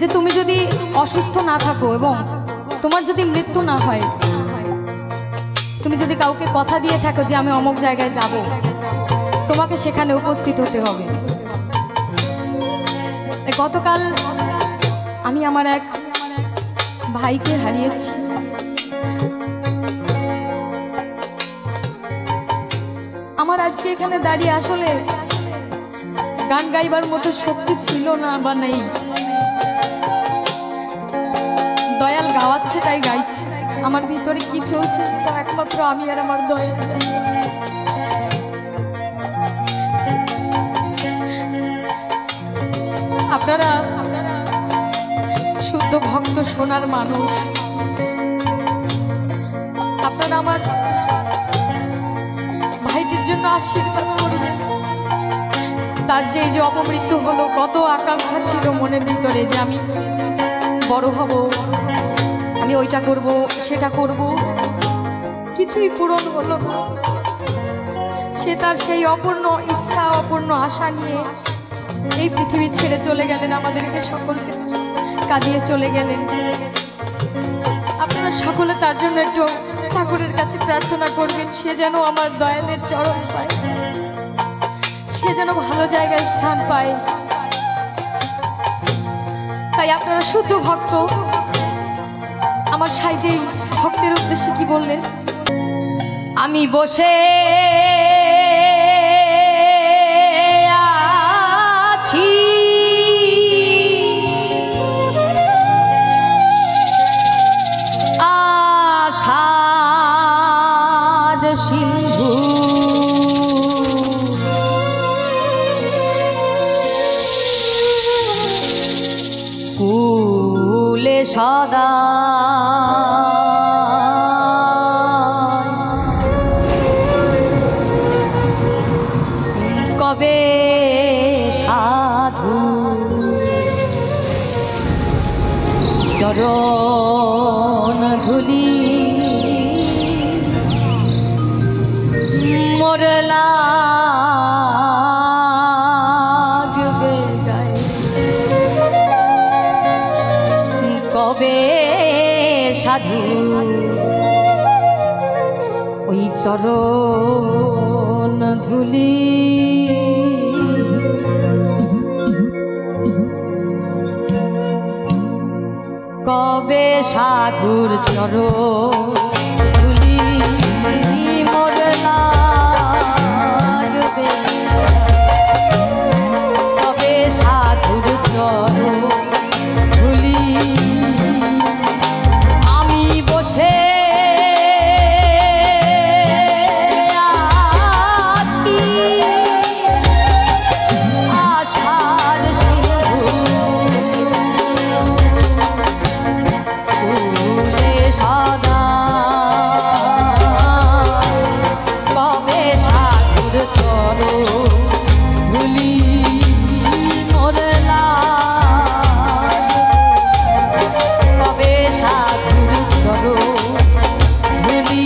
যে তুমি যদি অসুস্থ না থাকো এবং তোমার যদি মৃত্যু না হয়, তুমি যদি কাউকে কথা দিয়ে থাকো যে আমি অমুক জায়গায় যাব, তোমাকে সেখানে উপস্থিত হতে হবে। গতকাল আমি আমার এক ভাইকে হারিয়েছি। আমার আজকে এখানে দাঁড়িয়ে আসলে গান গাইবার মতো শক্তি ছিল না বা নেই। দয়াল গাওয়াচ্ছে তাই গাইছি। আমার ভিতরে কি চলছে সেটা একমাত্র আমি আর আমার দয়াল। আপনারা শুদ্ধ ভক্ত সোনার মানুষ, আপনারা আমার ভাইটির জন্য আশীর্বাদ করবেন। তার যে এই যে অপমৃত্যু হলো, কত আকাঙ্ক্ষা ছিল মনের ভিতরে যে আমি বড় হব, আমি ওইটা করব সেটা করব, কিছুই পূরণ হলো না। সে তার সেই অপূর্ণ ইচ্ছা অপূর্ণ আশা নিয়ে এই পৃথিবী ছেড়ে চলে গেলেন, আমাদেরকে সকলকে কাঁদিয়ে চলে গেলেন। আপনারা সকলে তার জন্য একটু ঠাকুরের কাছে প্রার্থনা করবেন, সে যেন আমার দয়ালের চরণ পায়, সে যেন ভালো জায়গায় স্থান পায়। তাই আপনারা শুদ্ধ ভক্ত, আমার সাইজেই ভক্তের উদ্দেশ্যে কি বললেন? আমি বসে আছি আষাঢ় সিন্ধু কুলে সদা কবে সাধু চরণ ধুলি মোর লাগবে গায়ে, কবে সাধু ওই চরণ ধুলি কবে সাধুর চরণ ধুলি মোর লাগবে, কবে সাধুর চরণ ধুলি আমি বসে আছি আষাঢ় সিন্ধু কুলে সদা কবে সাধুর চরণ ধুলি মোর লাগবে, কবে সাধুর চরণ ধুলি।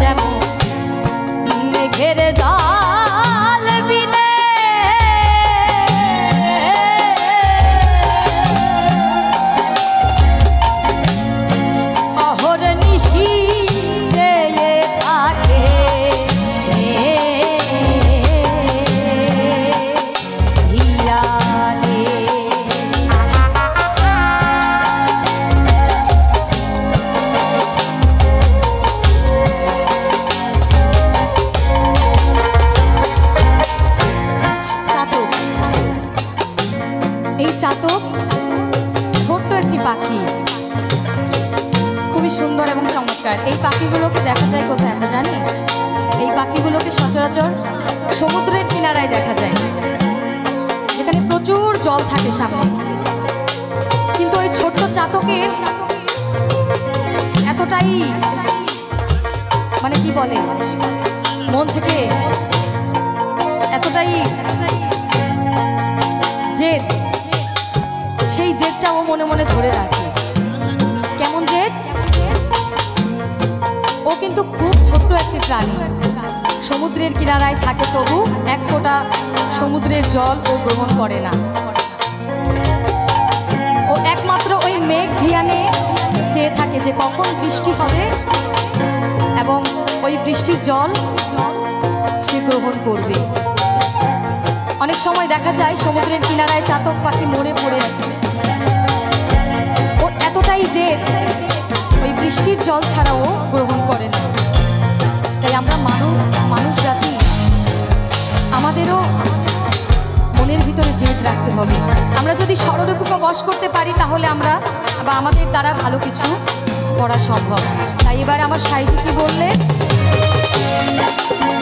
যেমন মেঘের জাল বিনে অহর নিশি চেয়ে থাকে হিয়ালে, চাতক ছোট্ট একটি পাখি, খুবই সুন্দর এবং চমৎকার। এই পাখিগুলোকে দেখা যায় কোথায় আমরা জানি? এই পাখিগুলোকে সচরাচর সমুদ্রের কিনারায় দেখা যায়, যেখানে প্রচুর জল থাকে সামনে। কিন্তু ওই ছোট্ট চাতকের এতটাই মানে কি বলে, মন থেকে এতটাই জেদ, সেই জেদটা ও মনে মনে ধরে রাখে। কেমন জেদ? ও কিন্তু খুব ছোট্ট একটি প্রাণী, সমুদ্রের কিনারায় থাকে, তবু এক ফোঁটা সমুদ্রের জল ও গ্রহণ করে না। ও একমাত্র ওই মেঘ ধিয়ানে চেয়ে থাকে যে কখন বৃষ্টি হবে এবং ওই বৃষ্টির জল সে গ্রহণ করবে। অনেক সময় দেখা যায় সমুদ্রের কিনারায় চাতক পাখি মরে পড়ে আছে। ওর এতটাই জেদ, ওই বৃষ্টির জল ছাড়াও গ্রহণ করে না। তাই আমরা মানুষ জাতি, আমাদেরও মনের ভিতরে জেদ রাখতে হবে। আমরা যদি ষড়রিপুকে বশ করতে পারি তাহলে আমরা বা আমাদের দ্বারা ভালো কিছু করা সম্ভব। তাই এবার আমার সাইজি কি বললে,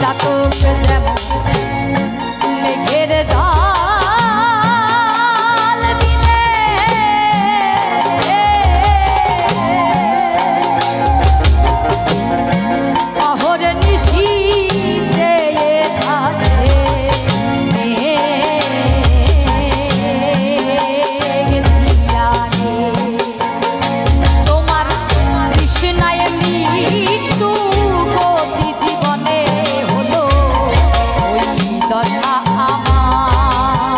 চাতক যেমন মেঘের জাল বিনে অহর নিশি থাকে, তোমার কৃষ্ণায় মৃত্যু গতি জীবনে হলো ওই দশা আমার।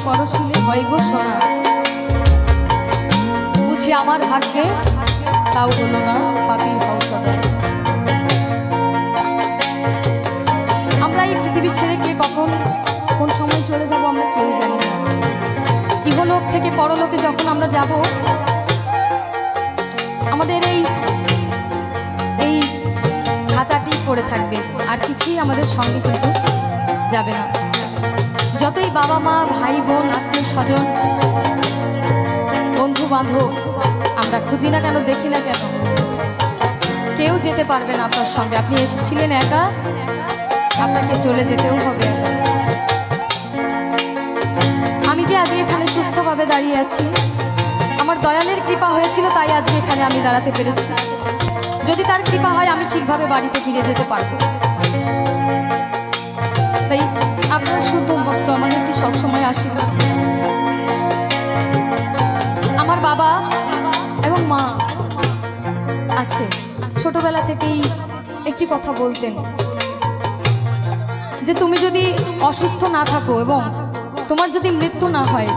পরশিলে হয় গো সোনা, বুঝি আমার ভাগ্যে তাও হলো না পাপির হও সদা। আমরা এই পৃথিবী ছেড়ে কে কখন কোন সময় চলে যাব আমরা কেউ জানি না। ইহলোক থেকে পরলোকে যখন আমরা যাব, আমাদের এই খাঁচাটি পড়ে থাকবে, আর কিছুই আমাদের সঙ্গে কিন্তু যাবে না। যতই বাবা মা ভাই বোন আত্মীয় স্বজন বন্ধু বান্ধব আমরা খুঁজি না কেন, দেখি না কেন, কেউ যেতে পারবে না আপনার সঙ্গে। আপনি এসেছিলেন একা, আপনাকে চলে যেতেও হবে। আমি যে আজকে এখানে সুস্থভাবে দাঁড়িয়ে আছি, আমার দয়ালের কৃপা হয়েছিল, তাই আজকে এখানে আমি দাঁড়াতে পেরেছি। যদি তার কৃপা হয় আমি ঠিকভাবে বাড়িতে ফিরে যেতে পারবো। তাই আপনারা শুদ্ধ ভক্ত আমাদেরকে সবসময় আশীর্বাদ। আমার বাবা এবং মা আসতে ছোটবেলা থেকেই একটি কথা বলতেন, যে তুমি যদি অসুস্থ না থাকো এবং তোমার যদি মৃত্যু না হয়,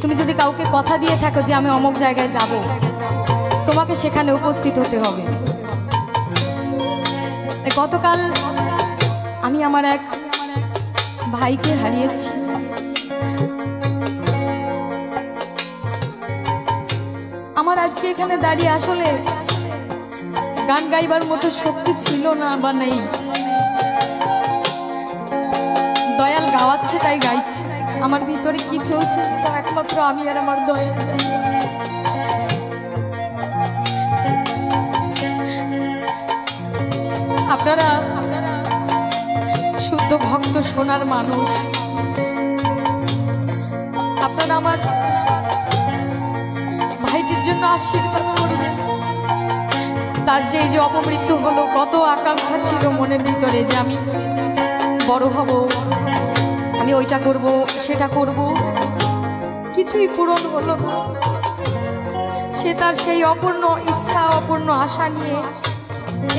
তুমি যদি কাউকে কথা দিয়ে থাকো যে আমি অমুক জায়গায় যাব, তোমাকে সেখানে উপস্থিত হতে হবে। গতকাল আমি আমার এক ভাইকে হারিয়েছি। আমার আজকে এখানে দাঁড়িয়ে আসলে গান গাইবার মতো শক্তি ছিল না বা নেই। দয়াল গাওয়াচ্ছে তাই গাইছি। আমার ভিতরে কি চলছে সেটা একমাত্র আমি আর আমার দয়াল। আপনারা শুদ্ধ ভক্ত সোনার মানুষ, আপনারা আমার ভাইটির জন্য আশীর্বাদ করবেন। তার যে এই যে অপমৃত্যু হলো, কত আকাঙ্ক্ষা ছিল মনের ভিতরে যে আমি বড় হব, আমি ওইটা করব সেটা করব, কিছুই পূরণ হলো না। সে তার সেই অপূর্ণ ইচ্ছা অপূর্ণ আশা নিয়ে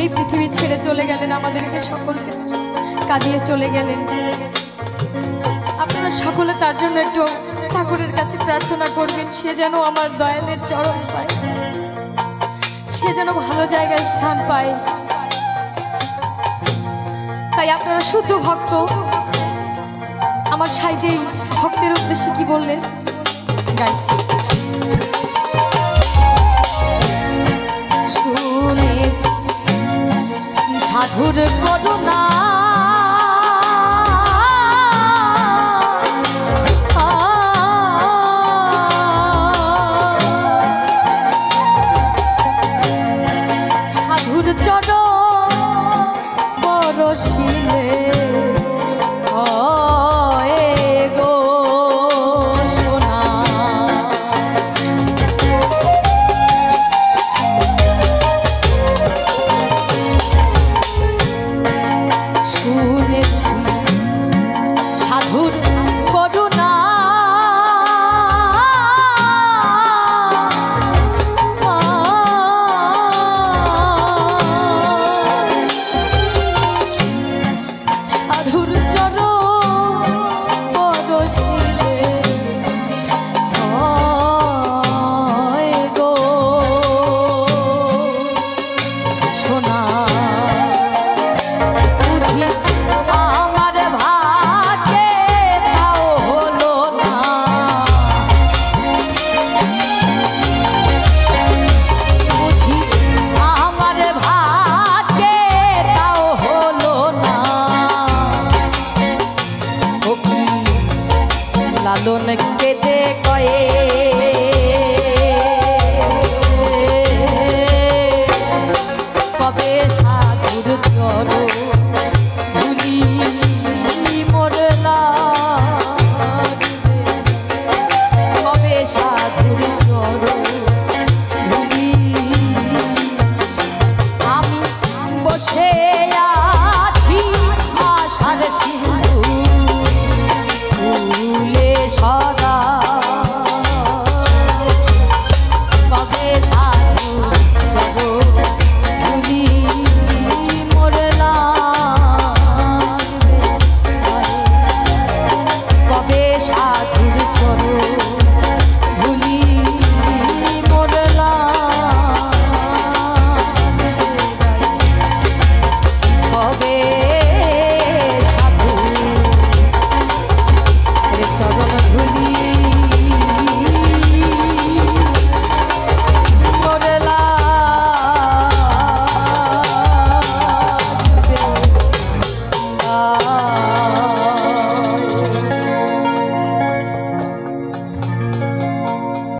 এই পৃথিবী ছেড়ে চলে গেলেন, আমাদেরকে সকলকে কাঁদিয়ে চলে গেলেন। আপনারা সকলে তার জন্য একটু ঠাকুরের কাছে প্রার্থনা করবেন, সে যেন আমার দয়ালের চরণ পায়, সে যেন ভালো জায়গায় স্থান পায়। তাই আপনারা শুদ্ধ ভক্ত আমার সাইজেই ভক্তের উদ্দেশ্যে কি বললেন গাইছি। শুনেছি সাধুর করুণা, সাধুর চরণ পরশিলে লালন কেঁদে কয়ে কবে সাধুর চরণ